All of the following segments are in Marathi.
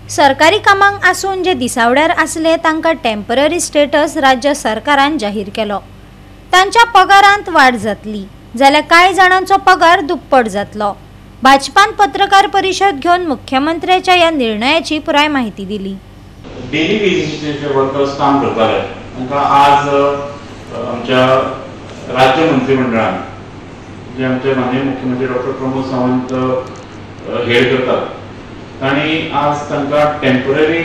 सरकारी कामांक आसून जे दिसावड्यार आसले तांकां टेम्पररी स्टेटस राज्य सरकारान जाहीर केलो। तांच्या पगारांत वाड जातली जाल्यार कांय जाणांचो पगार दुप्पट जातलो। भाजपान पत्रकार परिशद घेवन मुख्यमंत्र्याच्या ह्या निर्णयाची पुराय माहिती दिली। डेली बेसिसचे वर्कर्स काम करताले तांकां आज आमच्या राज्य मंत्रिमंडळान जे आमचे माननीय मुख्यमंत्री डॉक्टर प्रमोद सावंत हेड करतात तांणी आज तांकां टेम्पररी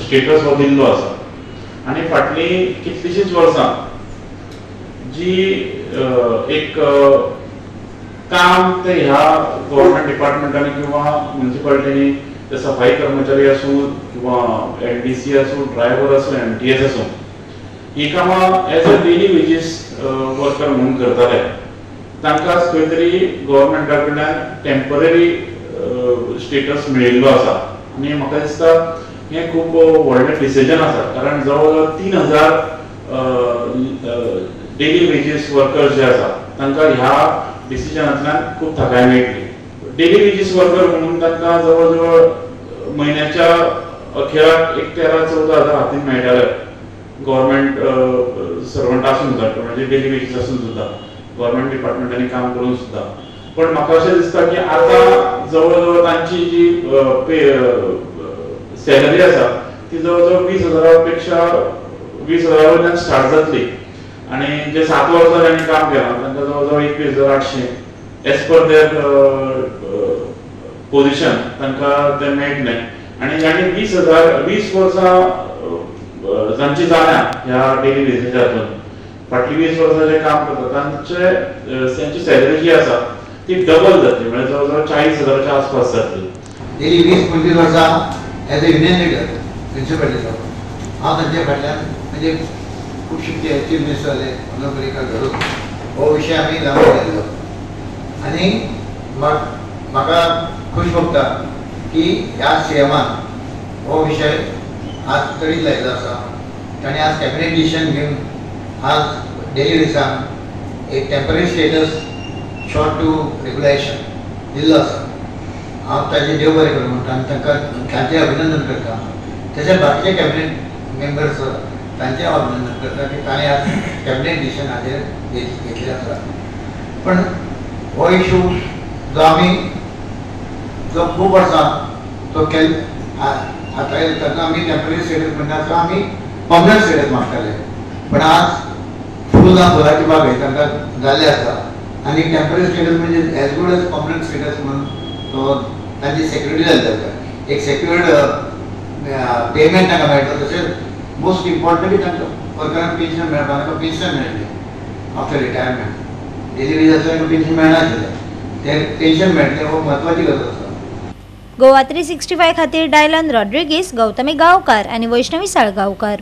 स्टेटस हो दिल्लो आसा आनी फाटली कितलीशींच वर्सां जी एक काम ते ह्या गव्हर्नमेंट डिपार्टमेंटांनी किंवा म्युनिसिपालिटीनी ते सफाई कर्मचारी आसूं किंवा एलडीसी आसूं ड्रायव्हर आसूं एमटीएस आसूं ही कामां as a daily wages worker म्हणून करताले तांकां खंय तरी गव्हर्नमेंटा कडल्यान टेम्पररी स्टेटस मेळिल्लो आसा आनी म्हाका दिसता हें खूब व्हडलें डिसिजन आसा कारण जवळ जवळ 3000 डेली वेजीस वर्कर्स जे आसा तांकां ह्या डिसिजनांतल्यान खूब थाकाय मेळटली। डेली वेजीस वर्कर म्हणून तांकां जवळ जवळ म्हयन्याच्या अखेराक 13-14 हजार हातीन मेळटाले गव्हर्नमेंट सर्वंट आसून सुद्दां म्हणजे डेली वेजीस आसून सुद्दां गव्हर्नमेंट डिपार्टमेंटांनी काम करून सुद्दां पण म्हाका अशें दिसता की आतां जवळ जवळ तांची जी सॅलरी आसा ती जवळ जवळ 20,000 पेक्षा 20,000 वयल्यान स्टार्ट जातली आनी जे 7 वर्सां तांणी काम केलां तांकां जवळ जवळ 21,800 एज पर देर पोजिशन तांकां ते मेळटलें आनी जाणी 20 वर्सां जांची जाल्या ह्या डेली बेसिसाचेर फाटली 20 वर्सां जे काम करतात तांची सॅलरी जी आसा ती डबल जातली म्हणजे जवळ जवळ 40,000च्या आसपास जातली। डेली 20-25 वर्सां एज अ युनियन लीडर म्युनिसिपालिटीचो हांव तांचे फाटल्यान म्हणजे खूब शिकते चीफ मिनिस्टर जाले मनोहर धरून हो विशय आमी जाणून घेतलो आनी म्हाका खूश भोगता की ह्या सीएमान हो विशय आज तडीक लायिल्लो आसा। ताणें आज कॅबिनेट डिसिजन घेवन आज डेली वेजीसांक एक temporary status short to regulation दिल्लो आसा। हांव ताजें देव बरें करूं म्हणटा आनी तांकां तांचें अभिनंदन करता। तशेंच बाकीचे कॅबिनेट मेंबर्स तांचें हांव अभिनंदन करता की ताणें आज कॅबिनेट डिसिजन हाजेर घेतलें आसा। पण हो इशू जो आमी जो खूब वर्सां तो हाताळिल्लो ताका आमी टेम्पररी स्टेटस म्हणटा तो आमी पर्मनंट स्टेटस मागताले पण आज फूल जावन फुलाची बाग तांकां जाल्ले आसा आनी टेम्पररी स्टेटस म्हणजे as good as permanent status म्हणून तो तांची सेक्युरिटी जाल्ली आसा। एक सेक्युर्ड पेमेंट तांकां मेळटलो तशेंच मोस्ट इम्पॉर्टंटली तांकां वर्करांक पेन्शन मेळपाक तांकां पेन्शन मेळटलें आफ्टर रिटायरमेंट। डेली वेजाचो तांकां पेन्शन मेळनाशिल्लें तें पेन्शन मेळटलें हो म्हत्वाची गजाल आसा। गोवा 365 खातीर डायलन रॉड्रिगीस, गौतमी गांवकार आनी वैष्णवी साळगांवकार।